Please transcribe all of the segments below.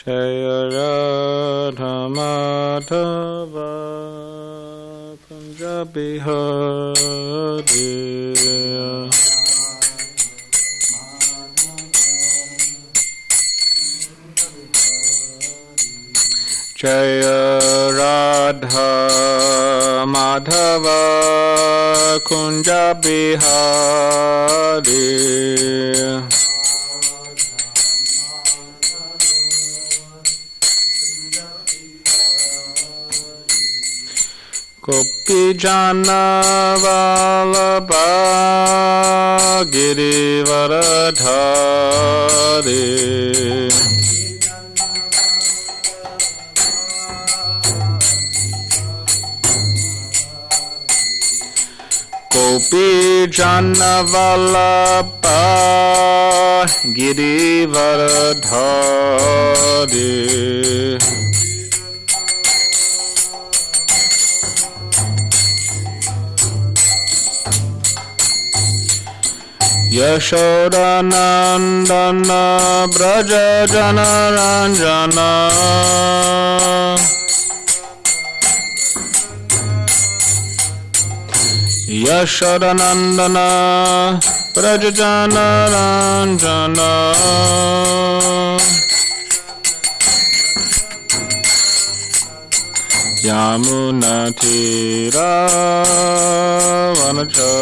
Jaya Radha Madhava Kunja Bihari Jaya Radha Madhava Kunja Bihari Gopi Jana Vallabha Girivaradhari Gopi Jana Vallabha Girivaradhari Yashodanandana Braja Janaranjana Yashodanandana Braja Janaranjana Yamuna Tira Vanachari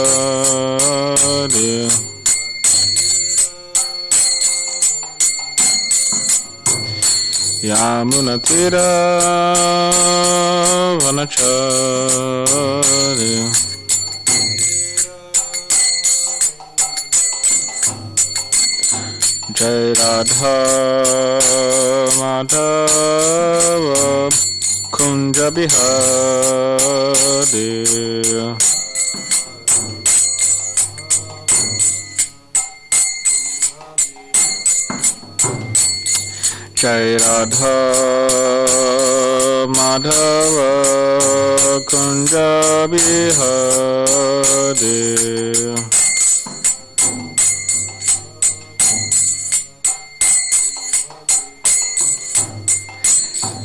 Yamuna Tira Vanachari Jai Radha Madhava Kunja Bihari Jai Radha Madhava Kunja Bihari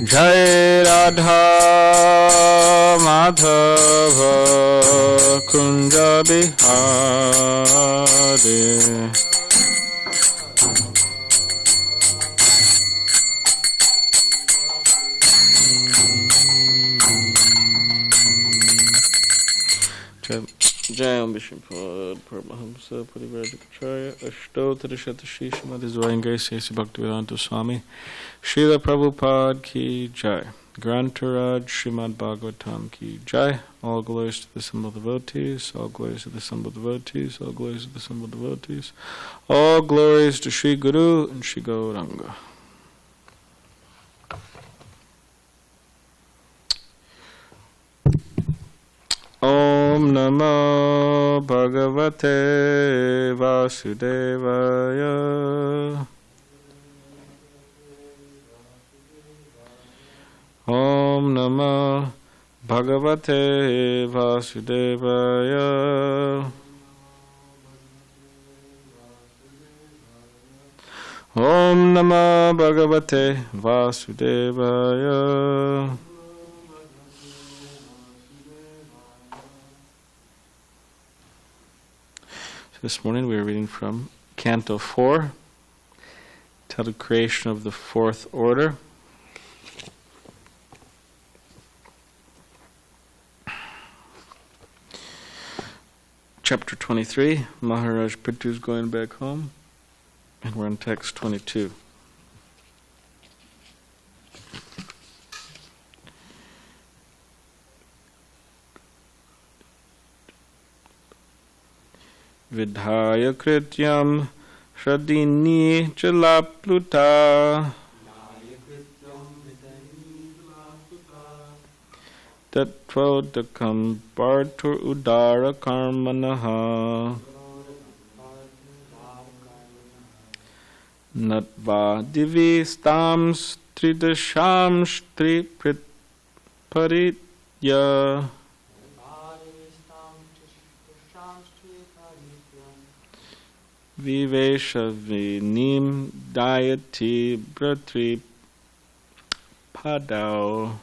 Jai Radha Madhava Kunja Bihari Jayam Vishnupada Paramahamsa Parivrajacharya Ashtottara Shatashi Srimati Swayangai Sesi Bhaktivedanta Swami Srila Prabhupada Ki Jai Grantaraj Srimad Bhagavatam Ki Jai. All glories to the assembled devotees, all glories to the assembled devotees, all glories to the assembled devotees, all glories to Sri Guru and Sri Gauranga. Om Namo Bhagavate Vasudevaya Om Namo Bhagavate Vasudevaya Om Namo Bhagavate Vasudevaya This morning we are reading from Canto 4, titled Creation of the Fourth Order. Chapter 23, Maharaj Prithu is going back home, and we're on text 22. Vidhaya krityam shradini chalapluta tatvodakam partur udara karmanaha natva divi stams tridasham stri paritya Vivesha vinim dayati bratri padao.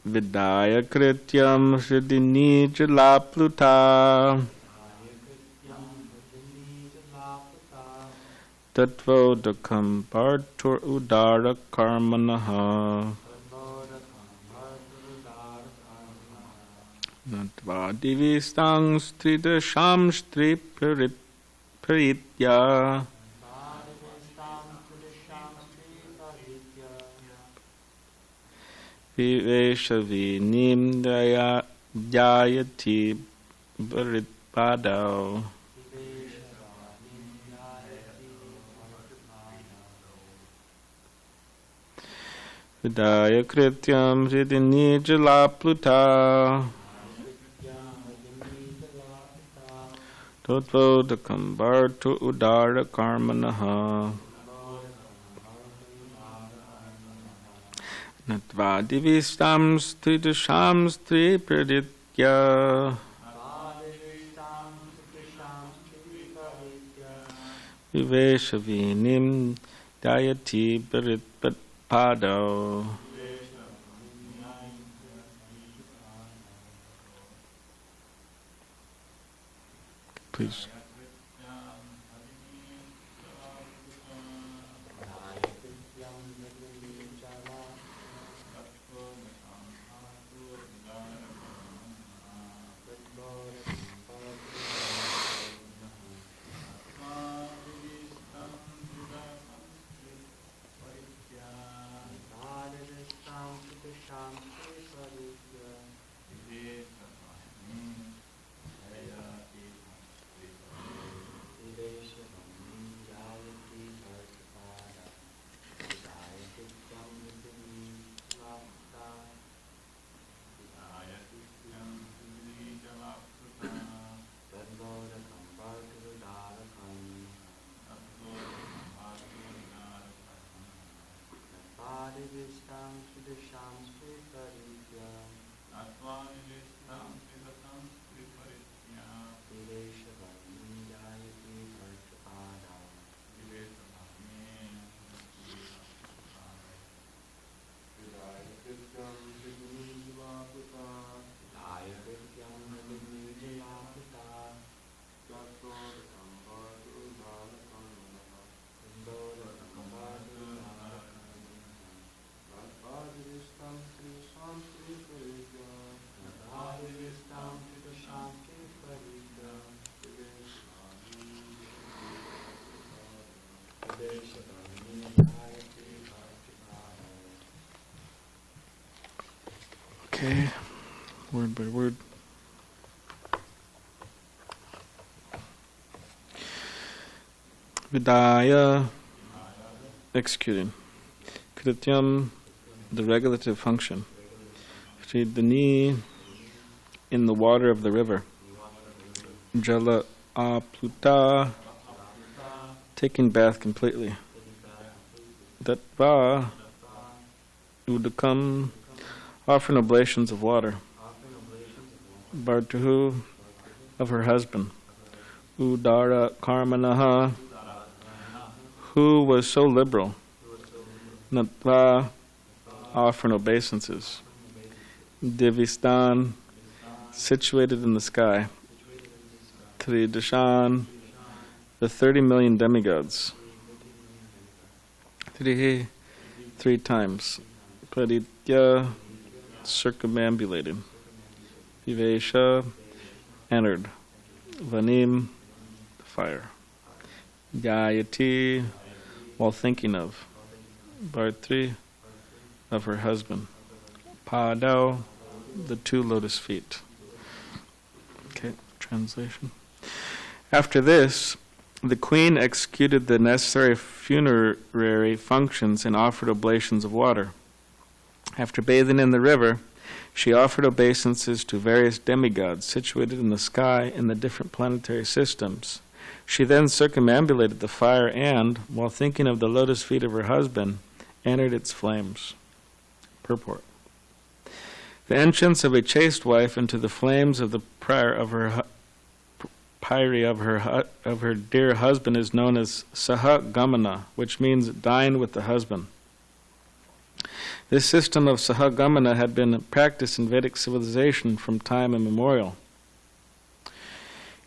Vidaya krityam hridini jala pluta tatvo dakam partur udara karmanaha natva divistang stridasham stri paritya viveshavinim dayati varitpadao vidaya krityam hridini jala pluta totvo dakam vartu udara karmanaha natva divistam stridasham stri praditya viveshavinim dayati paritpado. Please. Okay, word by word. Vidaya, executing. Krityam, the regulative function. Hridini, in the water of the river. Jala apluta, taking bath completely. Datva, udakam, offering oblations of water. Bhartuhu, of her husband. Udara karmanaha, who was so liberal. Natva, offering obeisances. Divistan, situated in the sky. Tridashan, the 30 million demigods. Trihi, 3 times. Praditya, circumambulated. Vivesha, entered. Vanim, the fire. Gayati, while thinking of. Bhartri, of her husband. Padao, the 2 lotus feet. Okay, translation. After this, the queen executed the necessary funerary functions and offered oblations of water. After bathing in the river, she offered obeisances to various demigods situated in the sky in the different planetary systems. She then circumambulated the fire and, while thinking of the lotus feet of her husband, entered its flames. Purport. The entrance of a chaste wife into the flames of the pyre of her dear husband is known as sahagamana, which means dine with the husband. This system of sahagamana had been practiced in Vedic civilization from time immemorial.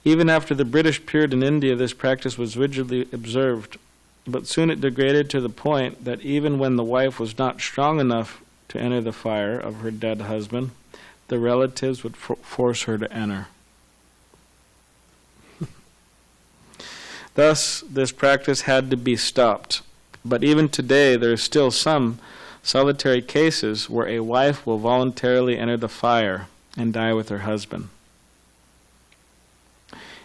Even after the British appeared in India, this practice was rigidly observed, but soon it degraded to the point that even when the wife was not strong enough to enter the fire of her dead husband, the relatives would force her to enter. Thus, this practice had to be stopped. But even today, there are still some solitary cases where a wife will voluntarily enter the fire and die with her husband.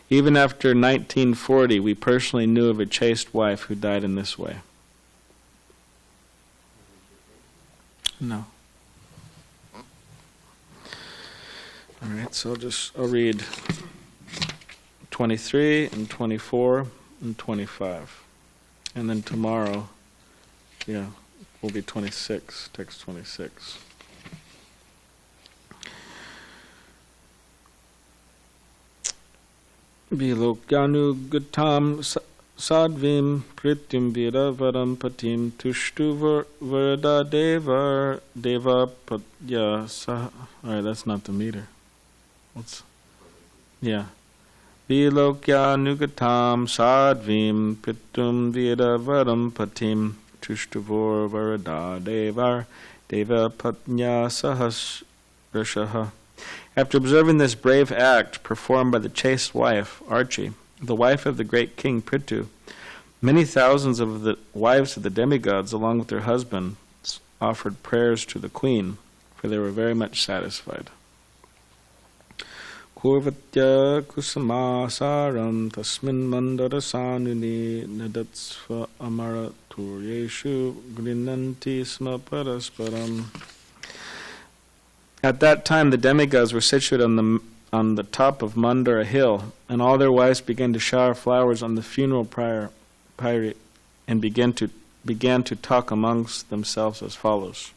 Even after 1940, we personally knew of a chaste wife who died in this way. No. All right, so I'll read 23 and 24 and 25. And then tomorrow, will be 26, text 26. Vilokyanu gutam sadvim pritim viravaram patim tushtu varada deva patya sah. Alright, that's not the meter. Vilokyanu gutam sadvim pritim viravaram patim tushtu varada deva patya sahasrashaha. After observing this brave act performed by the chaste wife, Archi, the wife of the great king Prithu, many thousands of the wives of the demigods, along with their husbands, offered prayers to the queen, for they were very much satisfied. Kurvatya kusamasaram tasmin mandarasanuni nadatsva amaraturyeshu grinanti sma parasparam. At that time, the demigods were situated on the top of Mandara hill, and all their wives began to shower flowers on the funeral pyre and began to talk amongst themselves as follows.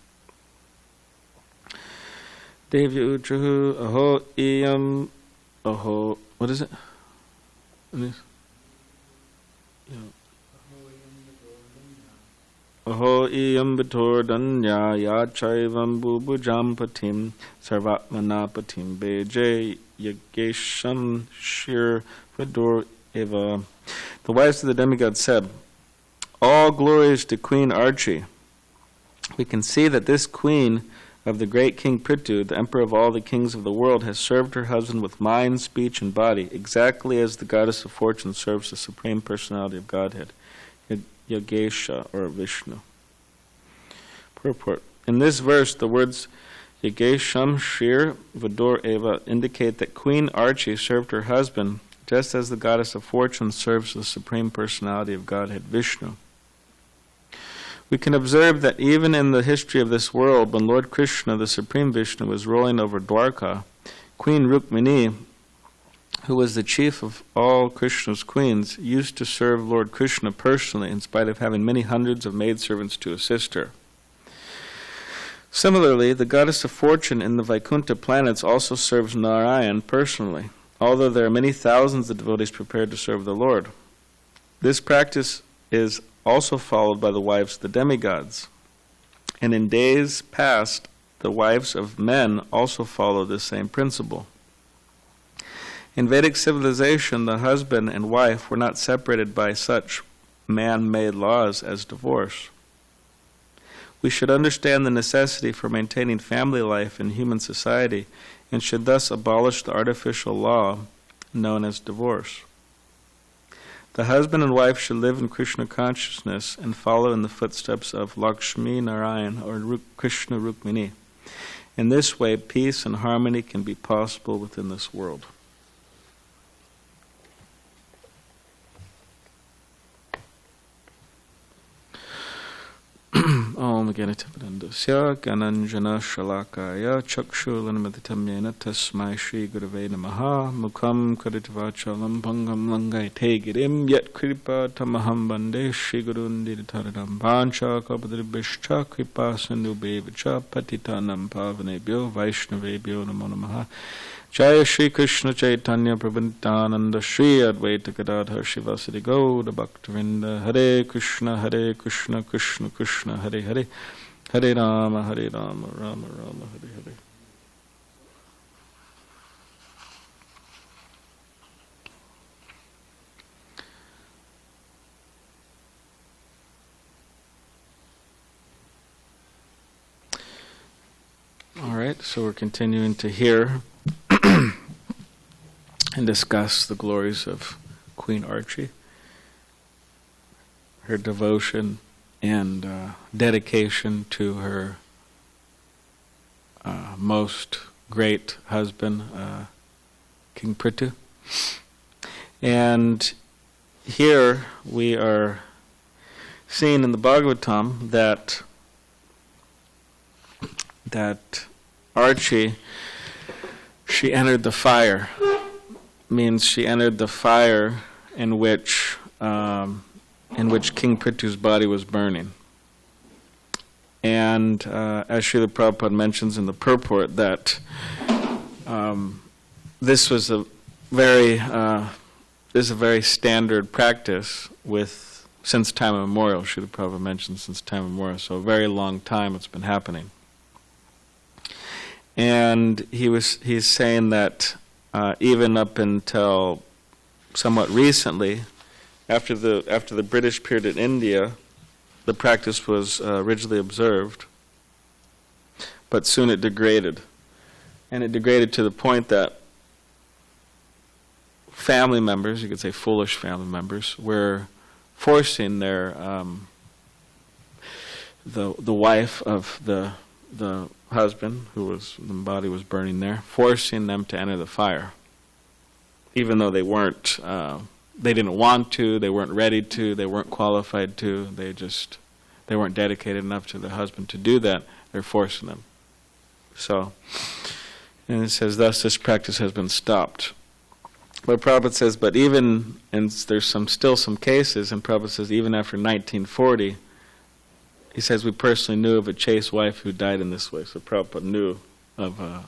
Devi uchuhu aho iyam aho. What is it? Aho iyam vitor danya yachaivam bubujam patim sarvatmana patim beje yagesham shir vidor eva. The wives of the demigod said, "All glories to Queen Archi. We can see that this queen of the great King Prithu, the emperor of all the kings of the world, has served her husband with mind, speech, and body, exactly as the goddess of fortune serves the Supreme Personality of Godhead, Yogesha, or Vishnu." Purport. In this verse, the words Yogesham Shir Vadur Eva indicate that Queen Archi served her husband just as the goddess of fortune serves the Supreme Personality of Godhead, Vishnu. We can observe that even in the history of this world, when Lord Krishna, the Supreme Vishnu, was ruling over Dwarka, Queen Rukmini, who was the chief of all Krishna's queens, used to serve Lord Krishna personally in spite of having many hundreds of maidservants to assist her. Similarly, the goddess of fortune in the Vaikuntha planets also serves Narayan personally, although there are many thousands of devotees prepared to serve the Lord. This practice is also followed by the wives of the demigods, and in days past, the wives of men also follow this same principle. In Vedic civilization, the husband and wife were not separated by such man-made laws as divorce. We should understand the necessity for maintaining family life in human society and should thus abolish the artificial law known as divorce. The husband and wife should live in Krishna consciousness and follow in the footsteps of Lakshmi Narayan or Krishna Rukmini. In this way, peace and harmony can be possible within this world. Om Ganatipidanda Tasya Gananjana Shalakaya Chakshulanamaditam Yena Tasmai Shri Gurave Namaha Mukham Karitvachalam Bhangam Langai Tegirim Yet Kripa Tamaham Bande Shri Gurundi Taradam Vancha Kapadribishcha Kripa Sindhu Bevacha Patitanam Pavanebhyo Vaishnavebhyo Namo Namaha Jaya Shri Krishna Chaitanya Prabhupada Shri Advaita Gadadhar Shivasadi Gauda Bhaktivinoda Hare Krishna Krishna Krishna Hare Hare Hare Rama Rama Rama Hare Hare. All right, so we're continuing to hear and discuss the glories of Queen Archie, her devotion and dedication to her most great husband, King Prithu. And here we are seeing in the Bhagavatam that Archie, she entered the fire. Means she entered the fire in which King Prithu's body was burning. And as Srila Prabhupada mentions in the purport, that this was a very standard practice since time immemorial. Srila Prabhupada mentions since time immemorial, so a very long time it's been happening. And he's saying that even up until somewhat recently, after the British period in India, the practice was originally observed, but soon it degraded. And it degraded to the point that family members, you could say foolish family members, were forcing their the wife of the husband, the body was burning there, forcing them to enter the fire, even though they weren't. They didn't want to, they weren't ready to, they weren't qualified to, they weren't dedicated enough to their husband to do that. They're forcing them. So, and it says, thus this practice has been stopped. But Prabhupada says, but even, and there's still some cases, and Prabhupada says even after 1940, he says, we personally knew of a chaste wife who died in this way. So Prabhupada knew of a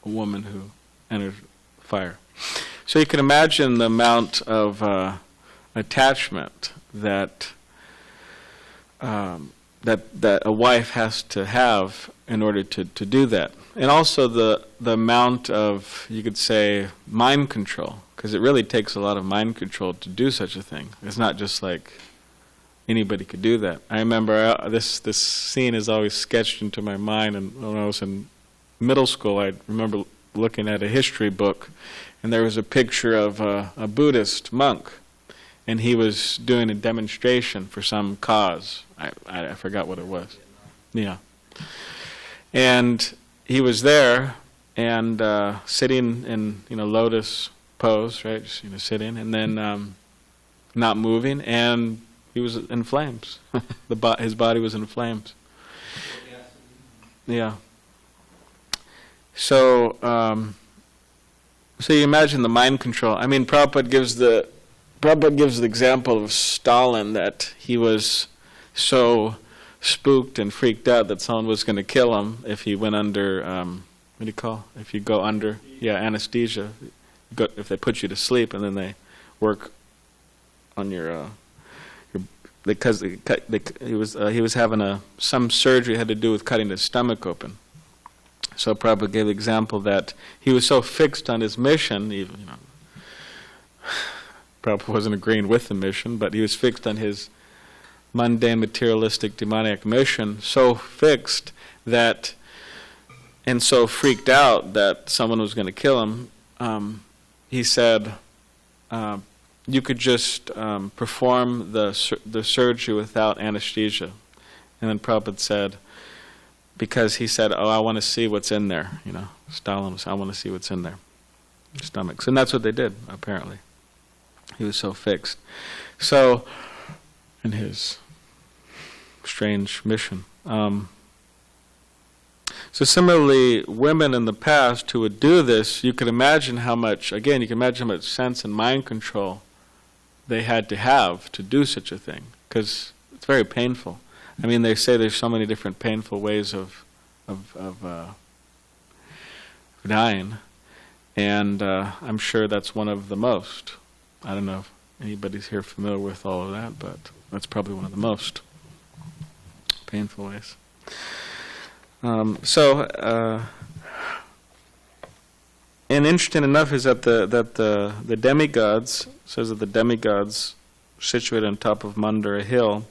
woman who entered fire. So you can imagine the amount of attachment that a wife has to have in order to do that. And also the amount of, you could say, mind control, because it really takes a lot of mind control to do such a thing. It's not just like anybody could do that. I remember this scene is always sketched into my mind, and when I was in middle school, I remember looking at a history book, and there was a picture of a Buddhist monk, and he was doing a demonstration for some cause. I forgot what it was. Yeah. And he was there, and sitting in lotus pose, right? Just sitting, and then not moving, and he was in flames. His body was in flames. Yeah. So, so you imagine the mind control. I mean, Prabhupada gives the example of Stalin, that he was so spooked and freaked out that someone was going to kill him if he went under, what do you call? If you go under, anesthesia. If they put you to sleep and then they work on your because he was having some surgery had to do with cutting his stomach open. So Prabhupada gave the example that he was so fixed on his mission, Prabhupada wasn't agreeing with the mission, but he was fixed on his mundane, materialistic, demoniac mission, so fixed that, and so freaked out that someone was going to kill him, he said, you could just perform the surgery without anesthesia. And then Prabhupada said, because he said, I want to see what's in there. Stalin was, I want to see what's in there. Stomachs. And that's what they did, apparently. He was so fixed. So, in his strange mission. So similarly, women in the past who would do this, you can imagine how much sense and mind control they had to have to do such a thing, because it's very painful. I mean, they say there's so many different painful ways of dying, and I'm sure that's one of the most. I don't know if anybody's here familiar with all of that, but that's probably one of the most painful ways. And interesting enough is that the demigods, says that the demigods situated on top of Mandara hill,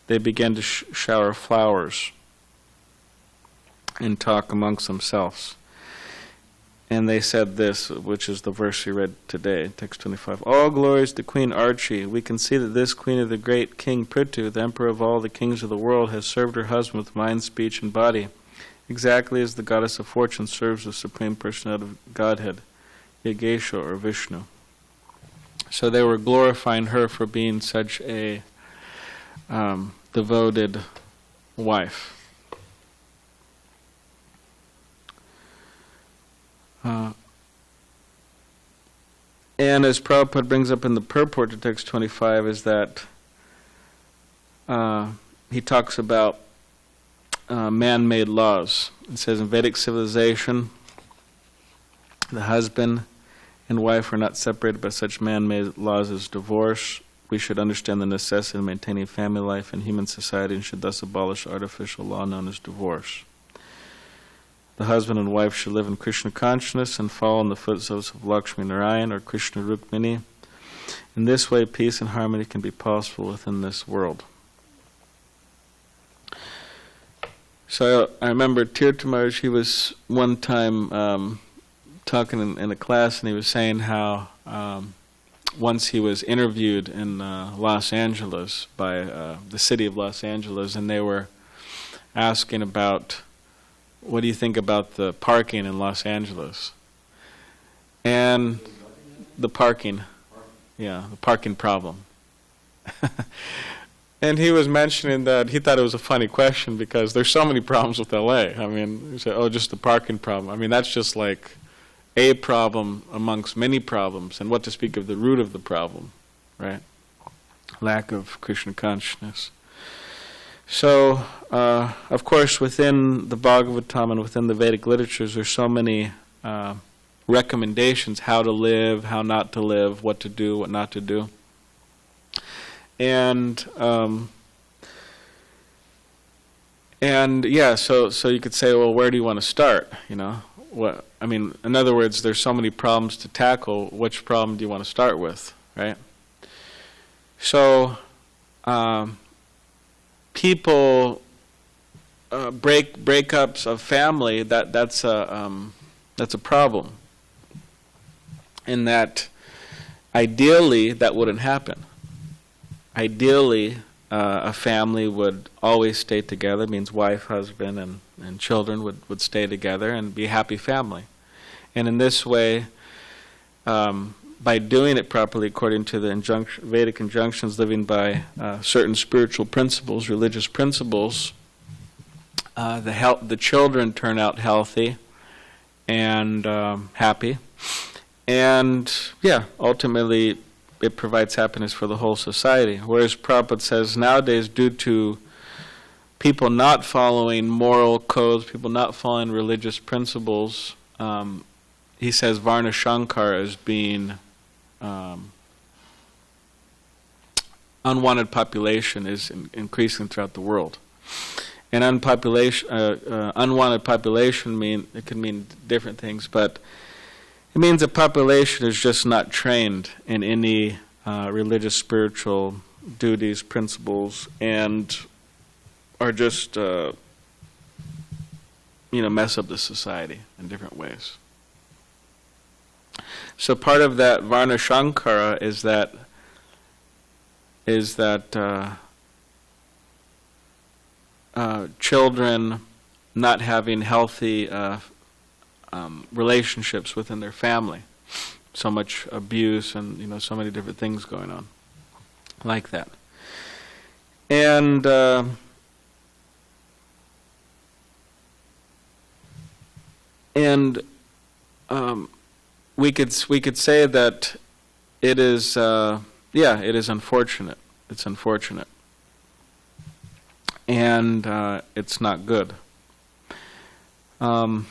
they began to shower flowers and talk amongst themselves. And they said this, which is the verse we read today, text 25. All glories to Queen Archie. We can see that this queen of the great King Prithu, the emperor of all the kings of the world, has served her husband with mind, speech, and body, exactly as the goddess of fortune serves the Supreme Personality of Godhead, Yagesha or Vishnu. So they were glorifying her for being such a devoted wife. And as Prabhupada brings up in the purport to text 25 is that he talks about man-made laws. It says in Vedic civilization, the husband and wife are not separated by such man-made laws as divorce. We should understand the necessity of maintaining family life in human society and should thus abolish artificial law known as divorce. The husband and wife should live in Krishna consciousness and follow in the footsteps of Lakshmi Narayan or Krishna Rukmini. In this way, peace and harmony can be possible within this world. So I remember Tirthamaj, he was one time talking in a class, and he was saying how once he was interviewed in Los Angeles by the city of Los Angeles, and they were asking about, what do you think about the parking in Los Angeles? And the parking problem. And he was mentioning that he thought it was a funny question because there's so many problems with LA. I mean, he said, oh, just the parking problem. I mean, that's just like a problem amongst many problems, and what to speak of the root of the problem, right? Lack of Krishna consciousness. So, of course, within the Bhagavatam and within the Vedic literatures, there's so many recommendations how to live, how not to live, what to do, what not to do. And yeah, so you could say, well, where do you want to start? You know, what? I mean, in other words, there's so many problems to tackle. Which problem do you want to start with, right? So, people breakups of family. That's a problem. In that, ideally, that wouldn't happen. Ideally, a family would always stay together, means wife, husband, and children would stay together and be a happy family. And in this way, by doing it properly according to the Vedic injunctions, living by certain spiritual principles, religious principles, the children turn out healthy and happy. And, yeah, ultimately, it provides happiness for the whole society. Whereas Prabhupada says nowadays, due to people not following moral codes, people not following religious principles, he says Varna Shankara is being unwanted population is increasing throughout the world. And unwanted population it can mean different things, but it means a population is just not trained in any religious, spiritual duties, principles, and are just, mess up the society in different ways. So part of that Varna Shankara is that children not having healthy relationships within their family. So much abuse and, so many different things going on like that. And And we could say that it is, it is unfortunate. It's unfortunate. And it's not good. And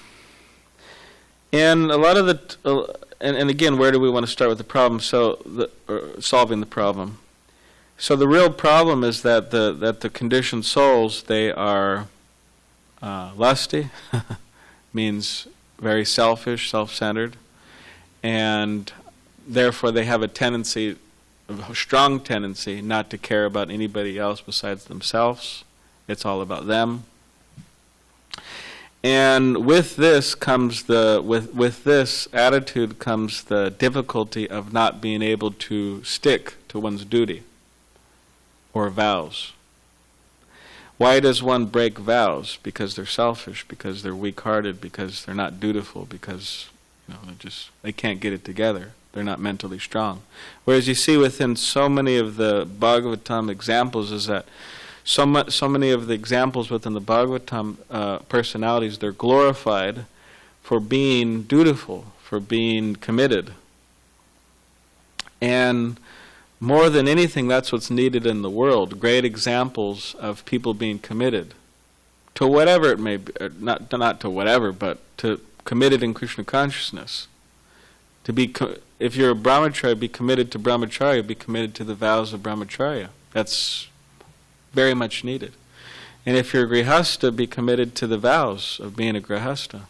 a lot of the, and again, where do we want to start with the problem? So, solving the problem. So the real problem is that the conditioned souls, they are lusty, means very selfish, self-centered, and therefore they have a tendency, a strong tendency, not to care about anybody else besides themselves. It's all about them. And with this comes with this attitude comes the difficulty of not being able to stick to one's duty or vows. Why does one break vows? Because they're selfish, because they're weak-hearted, because they're not dutiful, because they can't get it together. They're not mentally strong. Whereas you see within so many of the Bhagavatam examples is that so many of the examples within the Bhagavatam personalities, they're glorified for being dutiful, for being committed. And more than anything, that's what's needed in the world. Great examples of people being committed to whatever it may be, not to whatever, but to committed in Krishna consciousness. To be, if you're a brahmacharya, be committed to brahmacharya, be committed to the vows of brahmacharya. That's very much needed. And if you're a grihasta, be committed to the vows of being a grihasta.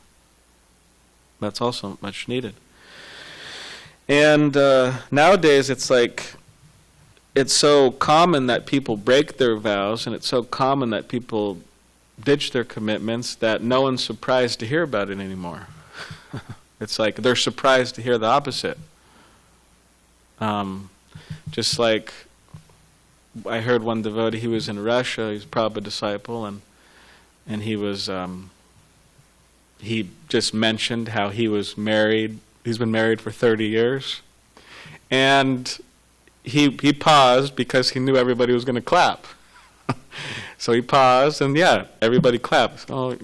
That's also much needed. And nowadays it's like, it's so common that people break their vows, and it's so common that people ditch their commitments that no one's surprised to hear about it anymore. It's like they're surprised to hear the opposite. Just like I heard one devotee, he was in Russia, he's a Prabhupada disciple, and he was, he just mentioned how he was married, he's been married for 30 years, and he paused because he knew everybody was going to clap. So he paused, and everybody clapped. Oh,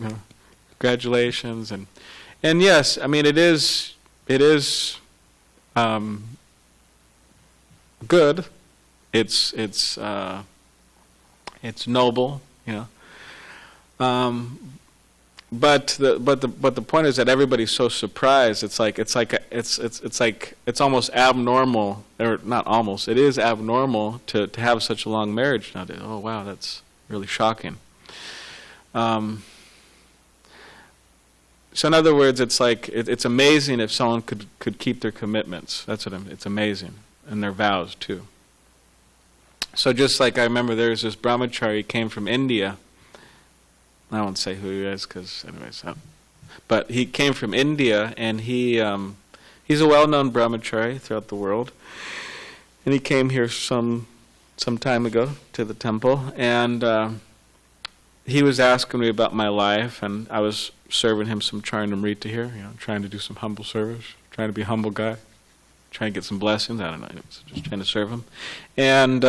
congratulations, and yes, I mean it is good. It's noble, But the point is that everybody's so surprised. It's almost abnormal, or not almost. It is abnormal to have such a long marriage nowadays. Oh wow, that's really shocking. So in other words, it's amazing if someone could keep their commitments. That's what it's amazing, and their vows too. So just like I remember, there was this brahmachari, he came from India. I won't say who he is, because anyways, but he came from India, and he's a well-known brahmachari throughout the world. And he came here some time ago to the temple, and he was asking me about my life, and I was serving him some Charnamrita here, trying to do some humble service, trying to be a humble guy, trying to get some blessings. I don't know, just trying to serve him. And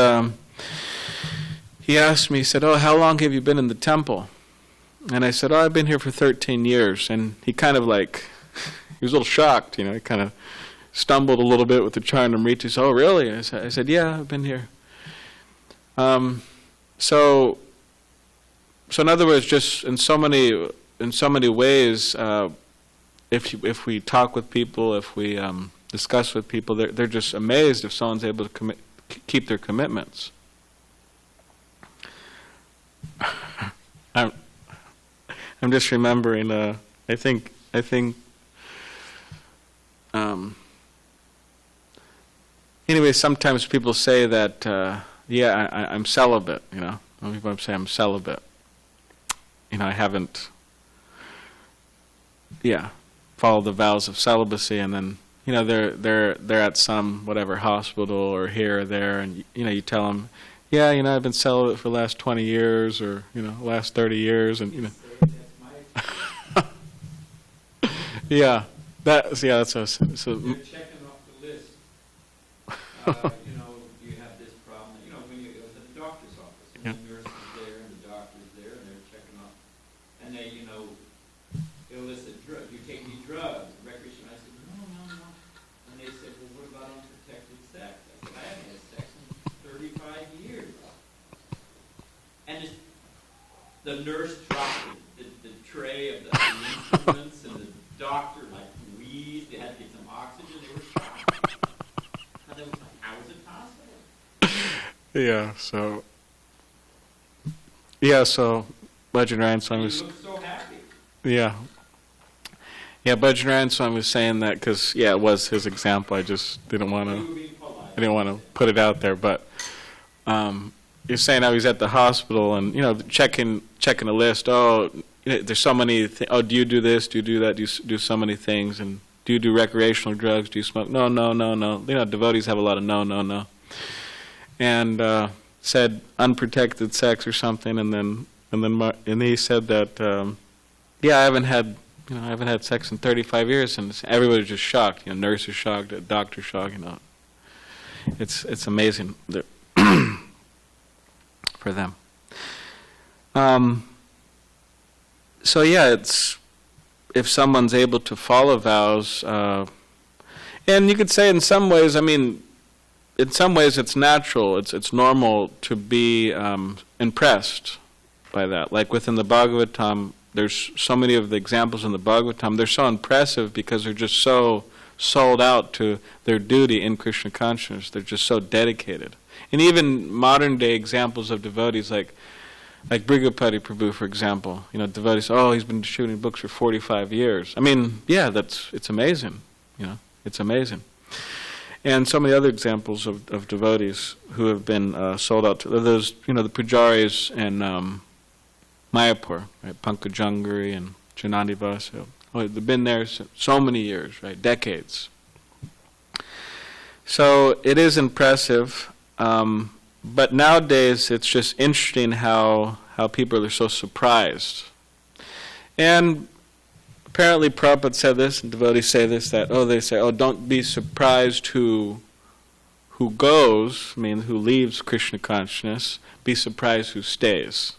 he asked me, he said, "Oh, how long have you been in the temple?" And I said, "Oh, I've been here for 13 years. And he kind of he was a little shocked, he kind of stumbled a little bit with the Charnamrita. He said, "Oh, really?" I said, "Yeah, I've been here." So in other words, just in so many ways, if we talk with people, if we discuss with people, they're just amazed if someone's able to keep their commitments. I'm just remembering. I think. Anyway, sometimes people say that. I'm celibate. People say I'm celibate. I haven't. Followed the vows of celibacy, and then they're at some whatever hospital or here or there, and you tell them, I've been celibate for the last 20 years or last 30 years, and that's what I said. So they're checking off the list. You have this problem. When you go to the doctor's office, and the nurse is there, and the doctor's there, and they're checking off, and they, illicit drugs. You the nurse dropped the tray of the instruments, and the doctor like wheezed. They had to get some oxygen. They were shocked. And they was like, "How is it possible?" So Bajranayan Swami was. He looked so happy. Yeah, Bajranayan Swami was saying that because it was his example. I just didn't want You to. were being polite. I didn't want to put it out there, but you're saying how he's at the hospital and checking a list. Oh, there's so many. Do you do this? Do you do that? Do you do so many things? And do you do recreational drugs? Do you smoke? No. Devotees have a lot of no. And said unprotected sex or something, and then he said that I haven't had sex in 35 years, and everybody's just shocked. Nurses shocked, doctors shocked. It's amazing for them. It's if someone's able to follow vows, and you could say in some ways, in some ways it's natural, it's normal to be impressed by that. Like within the Bhagavatam, there's so many of the examples in the Bhagavatam, they're so impressive because they're just so sold out to their duty in Krishna consciousness. They're just so dedicated. And even modern day examples of devotees like Brigapati Prabhu, for example, devotees, he's been distributing books for 45 years. It's amazing, it's amazing. And so many other examples of devotees who have been sold out to those, the Pujaris and Mayapur, right? Pankajangari and Janani Vasu. They've been there so many years, right? Decades. So it is impressive, but nowadays it's just interesting how people are so surprised. And apparently Prabhupada said this, and devotees say this, that, they say, don't be surprised who goes, who leaves Krishna consciousness, be surprised who stays.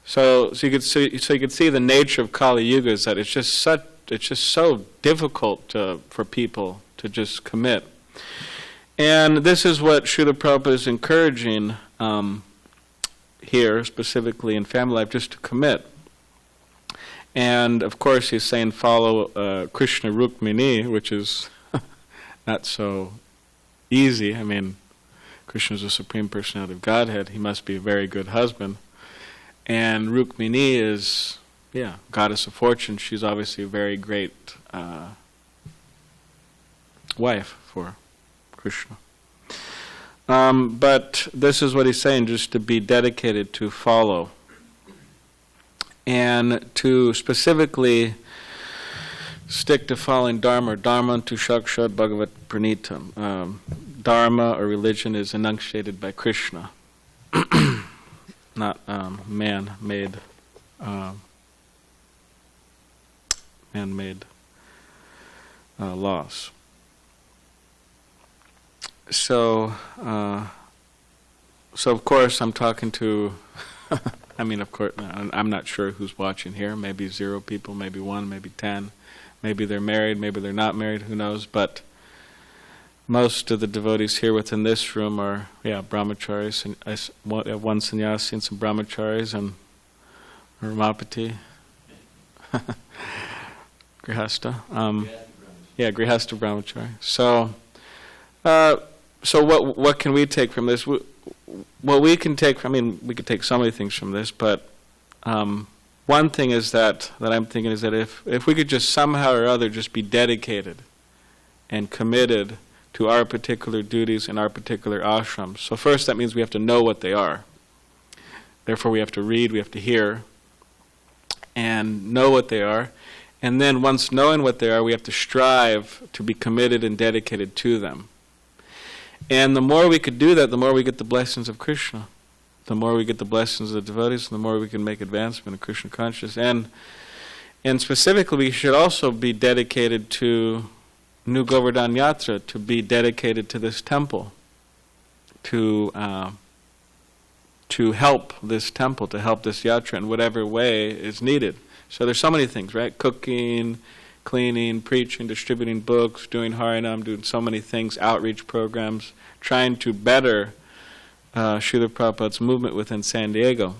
So you could see the nature of Kali Yuga is that it's just so difficult for people to just commit. And this is what Srila Prabhupada is encouraging here, specifically in family life, just to commit. And of course he's saying follow Krishna Rukmini, which is not so easy. Krishna is the Supreme Personality of Godhead. He must be a very good husband. And Rukmini is, goddess of fortune. She's obviously a very great wife for Krishna. But this is what he's saying, just to be dedicated to follow. And to specifically stick to following Dharma to Shakshad Bhagavat Pranitam. Dharma, or religion, is enunciated by Krishna. Not man-made laws. So of course I'm talking to, of course, I'm not sure who's watching here. Maybe 0 people, maybe 1, maybe 10. Maybe they're married, maybe they're not married, who knows. But most of the devotees here within this room are, brahmacharis. And I have one sannyasi and some brahmacharis and Ramapati. Grihastha. Grihastha brahmachari. So what can we take from this? What we can take from, we could take so many things from this, but one thing is that I'm thinking is that if we could just somehow or other just be dedicated and committed to our particular duties and our particular ashrams. So first that means we have to know what they are. Therefore we have to read, we have to hear, and know what they are. And then once knowing what they are, we have to strive to be committed and dedicated to them. And the more we could do that, the more we get the blessings of Krishna. The more we get the blessings of the devotees, the more we can make advancement in Krishna consciousness. And specifically, we should also be dedicated to New Govardhan Yatra, to be dedicated to this temple, to help this temple, to help this yatra in whatever way is needed. So there's so many things, right? Cooking, cleaning, preaching, distributing books, doing Harinam, doing so many things, outreach programs, trying to better Srila Prabhupada's movement within SanDiego.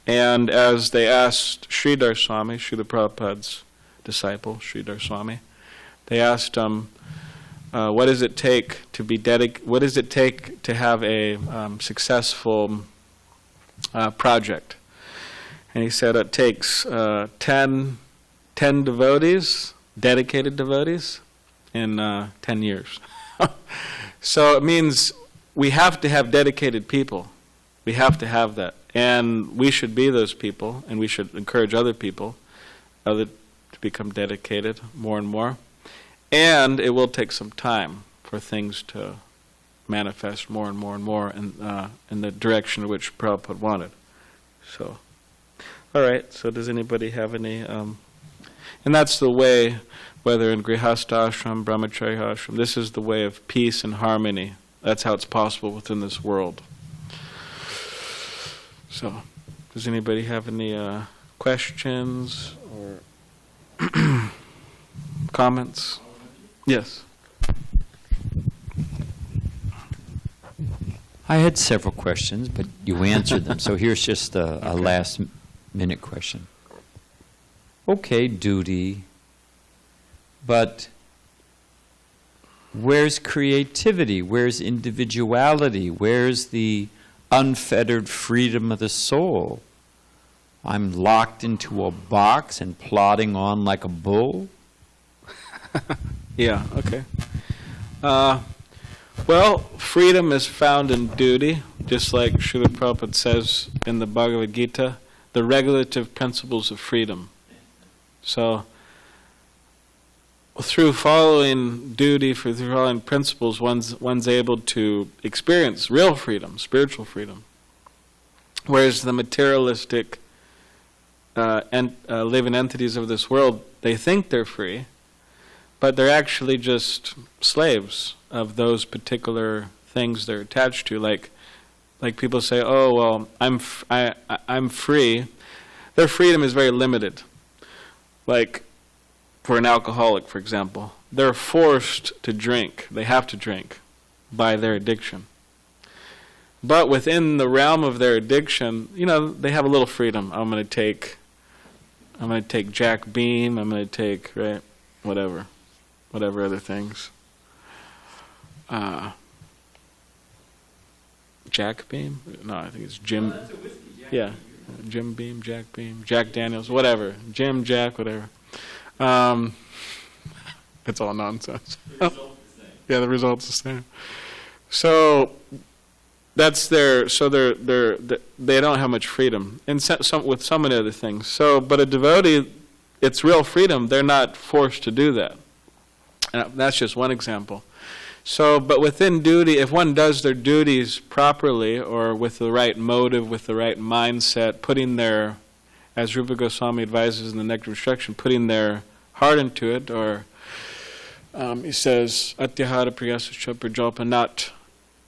And as they asked Sridhar Swami, Srila Prabhupada's disciple, Sridhar Swami, they asked him, what does it take to be what does it take to have a successful project? And he said it takes 10 devotees, dedicated devotees, in 10 years. So it means we have to have dedicated people. We have to have that. And we should be those people, and we should encourage other people to become dedicated more and more. And it will take some time for things to manifest more and more and more in the direction in which Prabhupada wanted. So, all right, so does anybody have any... and that's the way, whether in Grihastha ashram, Brahmacharya ashram, this is the way of peace and harmony. That's how it's possible within this world. So, does anybody have any questions or comments? Yes. I had several questions, but you answered them. So here's just a last-minute question. Okay, duty, but where's creativity? Where's individuality? Where's the unfettered freedom of the soul? I'm locked into a box and plodding on like a bull? Yeah, okay. Well, freedom is found in duty, just like Srila Prabhupada says in the Bhagavad Gita, the regulative principles of freedom. So, through following duty, through following principles, one's able to experience real freedom, spiritual freedom. Whereas the materialistic living entities of this world, they think they're free, but they're actually just slaves of those particular things they're attached to. Like people say, "Oh, well, I'm free." Their freedom is very limited. Like for an alcoholic, for example, they're forced to drink. They have to drink by their addiction. But within the realm of their addiction, they have a little freedom. I'm going to take Jack Beam. I'm going to take whatever other things. Jack Beam? No, I think it's Jim. That's a whiskey, Jack. Yeah, Jim Beam, Jack Daniels, whatever. Jim, Jack, whatever. It's all nonsense. The result's the same. Yeah, the result's the same. So that's they don't have much freedom, and with so many other things. So, but a devotee, it's real freedom. They're not forced to do that. That's just one example. So, but within duty, if one does their duties properly, or with the right motive, with the right mindset, putting their, as Rupa Goswami advises in the Nectar Instruction, putting their heart into it, or he says, Atyahara priyasascha prajalpa, not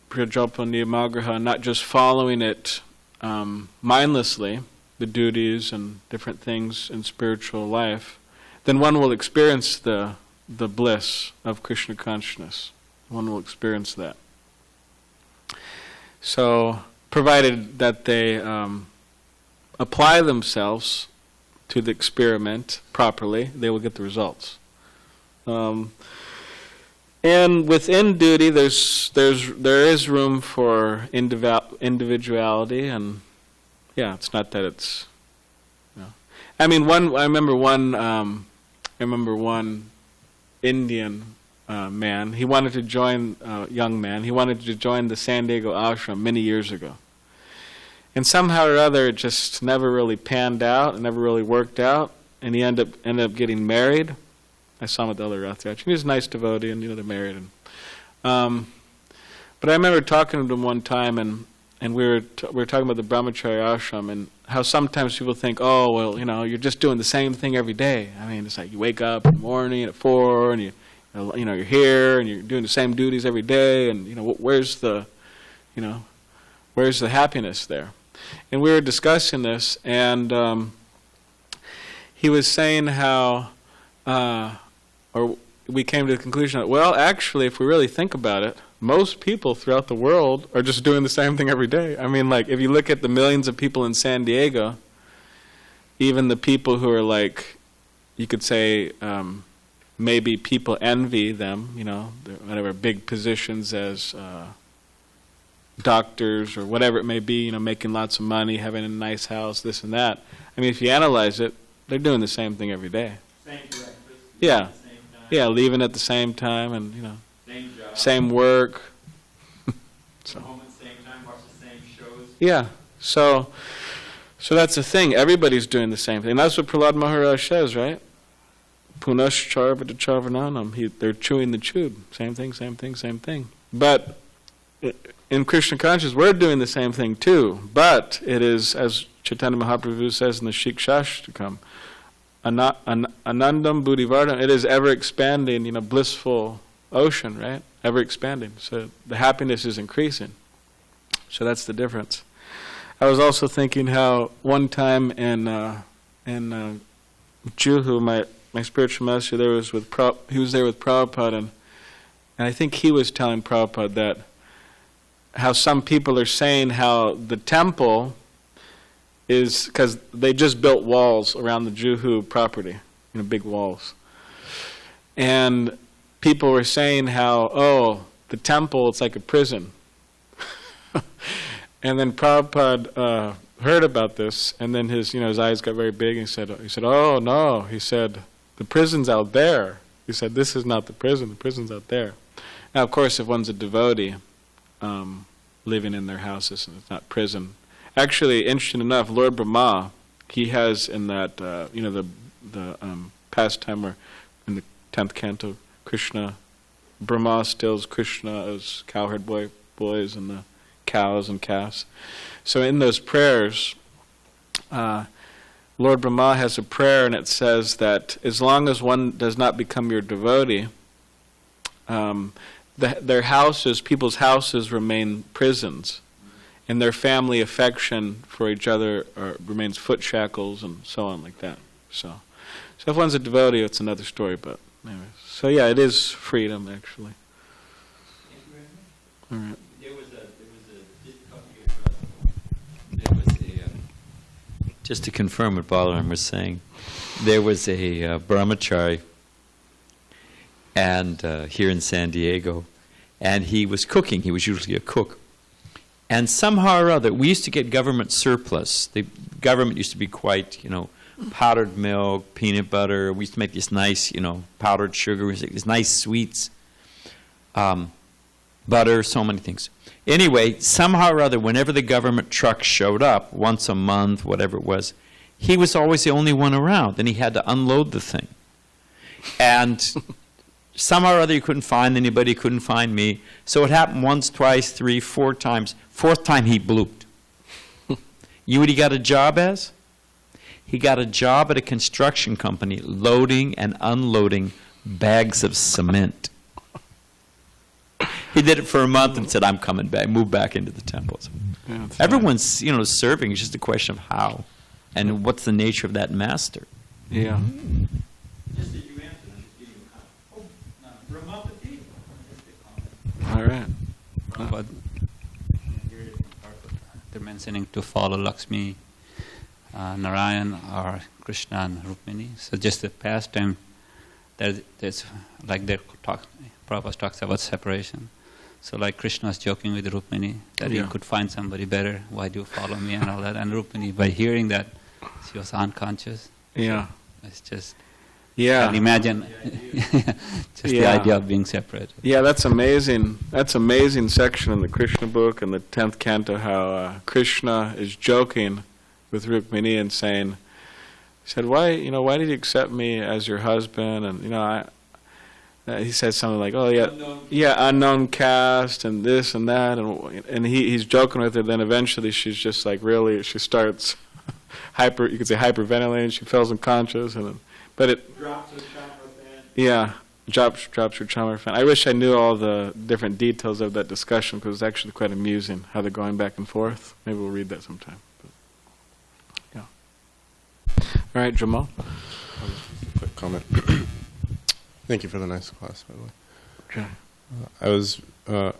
prajalpa niyamagraha, not just following it mindlessly, the duties and different things in spiritual life, then one will experience the bliss of Krishna consciousness. One will experience that. So, provided that they apply themselves to the experiment properly, they will get the results. And within duty, there is room for individuality, and yeah, it's not that it's. I mean, I remember one Indian man. He wanted to join, young man. He wanted to join the SanDiego ashram many years ago. And somehow or other, it just never really panned out. It never really worked out. And he ended up getting married. I saw him at the other Rath Yatra. He was a nice devotee, and they're married. And, but I remember talking to him one time, and we were talking about the Brahmacharya ashram, and how sometimes people think, oh, well, you're just doing the same thing every day. I mean, it's like you wake up in the morning at 4, and you're here, and you're doing the same duties every day, and where's the happiness there? And we were discussing this, and he was saying how, or we came to the conclusion that, well, actually, if we really think about it, most people throughout the world are just doing the same thing every day. I mean, like, if you look at the millions of people in SanDiego, even the people who are like, you could say, maybe people envy them, whatever, big positions as doctors or whatever it may be, making lots of money, having a nice house, this and that. I mean, if you analyze it, they're doing the same thing every day. Same breakfast. Yeah. At the same time. Yeah, leaving at the same time and, Same job. same work. Come home at the same time, watch the same shows. Yeah. So that's the thing. Everybody's doing the same thing. That's what Prahlad Maharaj says, right? Punascharvata charvananam. They're chewing the chewed. Same thing, same thing, same thing. But in Krishna consciousness, we're doing the same thing too. But it is, as Chaitanya Mahaprabhu says in the Shikshashtakam, Anandam Buddhivardham, it is ever expanding, blissful ocean, right? Ever expanding. So the happiness is increasing. So that's the difference. I was also thinking how one time in Juhu, my spiritual master there was he was there with Prabhupada, and I think he was telling Prabhupada that how some people are saying how the temple is, because they just built walls around the Juhu property, big walls. And people were saying how, the temple, it's like a prison. And then Prabhupada heard about this, and then his eyes got very big, and he said, oh no, he said, the prison's out there. He said, this is not the prison's out there. Now, of course, if one's a devotee, living in their houses, and it's not prison. Actually, interesting enough, Lord Brahma, he has in that, the pastime where in the 10th canto, Krishna, Brahma stills Krishna as cowherd boys and the cows and calves. So in those prayers, Lord Brahma has a prayer, and it says that as long as one does not become your devotee, their houses, people's houses, remain prisons, and their family affection for each other remains foot shackles and so on like that. So if one's a devotee, it's another story. But anyway, so yeah, it is freedom actually. All right. Just to confirm what Balarama was saying, there was a brahmachari and here in SanDiego, and he was cooking. He was usually a cook. And somehow or other, we used to get government surplus. The government used to be quite, powdered milk, peanut butter. We used to make this nice, powdered sugar. We used to make these nice sweets, butter, so many things. Anyway, somehow or other, whenever the government truck showed up, once a month, whatever it was, he was always the only one around, and he had to unload the thing. And somehow or other, he couldn't find anybody, couldn't find me. So it happened once, twice, 3, 4 times. 4th time, he blooped. You know what he got a job as? He got a job at a construction company loading and unloading bags of cement. He did it for a month and said, I'm coming back, move back into the temples. Yeah, everyone's, serving. It's just a question of how and what's the nature of that master. Yeah. Just that you answered, just give you a comment. All right. But they're mentioning to follow Lakshmi, Narayan, or Krishna and Rukmini. So just the pastime, there's like Prabhupada talks about separation. So like Krishna's joking with Rukmini that he could find somebody better. Why do you follow me and all that? And Rukmini, by hearing that, she was unconscious. Yeah. So it's just. Yeah. And imagine just the idea of being separate. Yeah, that's amazing. That's amazing section in the Krishna book in the 10th canto, how Krishna is joking with Rukmini and saying, he said, why did you accept me as your husband? And, he says something like, unknown caste and this and that. And he's joking with her. Then eventually she's just like she starts you could say hyperventilating. She feels unconscious. But it drops her chakra fan. Yeah, drops her chakra fan. I wish I knew all the different details of that discussion, because it's actually quite amusing how they're going back and forth. Maybe we'll read that sometime. But, yeah. All right, Jamal. Just a quick comment. Thank you for the nice class, by the way. Okay.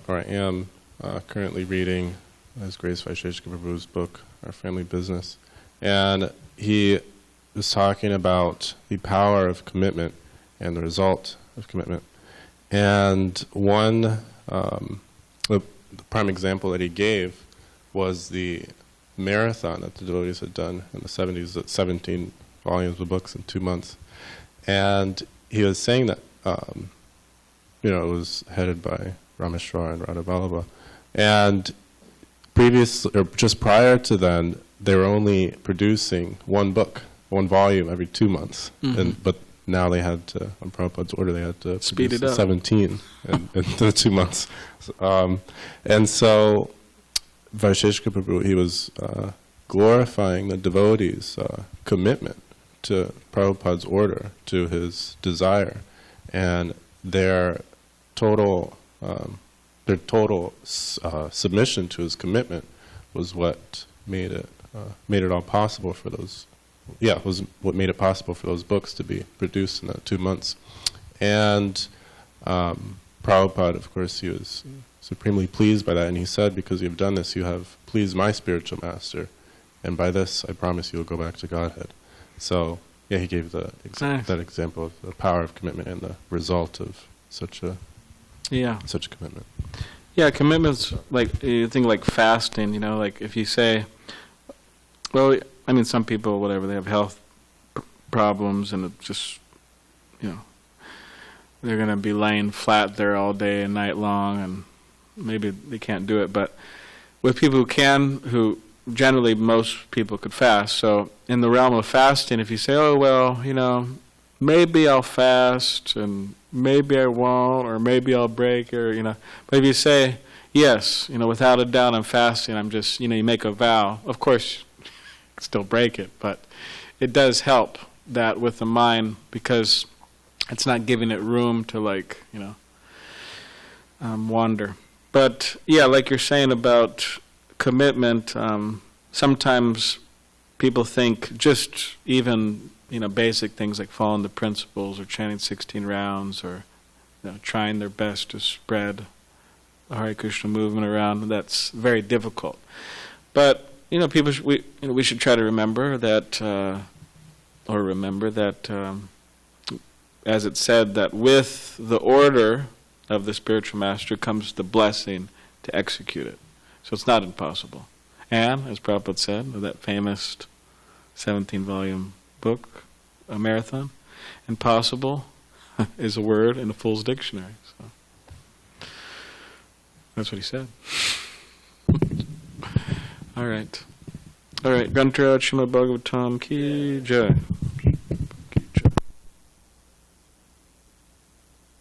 I am currently reading His Grace Vaisheshika Prabhu's book, Our Family Business, and he was talking about the power of commitment and the result of commitment. And one, the prime example that he gave was the marathon that the devotees had done in the 70s, at 17 volumes of books in 2 months. And he was saying that, it was headed by Rameshwar and Radha Vallabha. And just prior to then, they were only producing one book, one volume every 2 months. But now they had to, on Prabhupada's order, they had to Speed produce it up. 17 in the 2 months. And so Vaisheshika Prabhu, he was glorifying the devotees' commitment to Prabhupada's order, to his desire, and their total submission to his commitment was what made it all possible for those. Was what made it possible for those books to be produced in that 2 months. And Prabhupada, of course, he was supremely pleased by that, and he said, because you've done this, you have pleased my spiritual master, and by this, I promise you will go back to Godhead. So, he gave that example of the power of commitment and the result of such a commitment. Yeah, commitments, like, you think like fasting, like if you say, well, I mean, some people, whatever, they have health problems, and it just, they're going to be laying flat there all day and night long, and maybe they can't do it. But with people who can, who generally most people could fast. So in the realm of fasting, if you say, oh, well, maybe I'll fast, and maybe I won't, or maybe I'll break, or, But if you say, yes, without a doubt I'm fasting, I'm just, you make a vow. Of course, still break it, but it does help that with the mind, because it's not giving it room to wander. But like you're saying about commitment, sometimes people think just even basic things like following the principles or chanting 16 rounds or trying their best to spread the Hare Krishna movement around, that's very difficult. But people we should try to remember that, as it said, that with the order of the spiritual master comes the blessing to execute it. So it's not impossible. And, as Prabhupada said, that famous 17-volume book, A Marathon, impossible is a word in a fool's dictionary. So that's what he said. All right. Grantaraj Srimad Bhagavatam ki jai.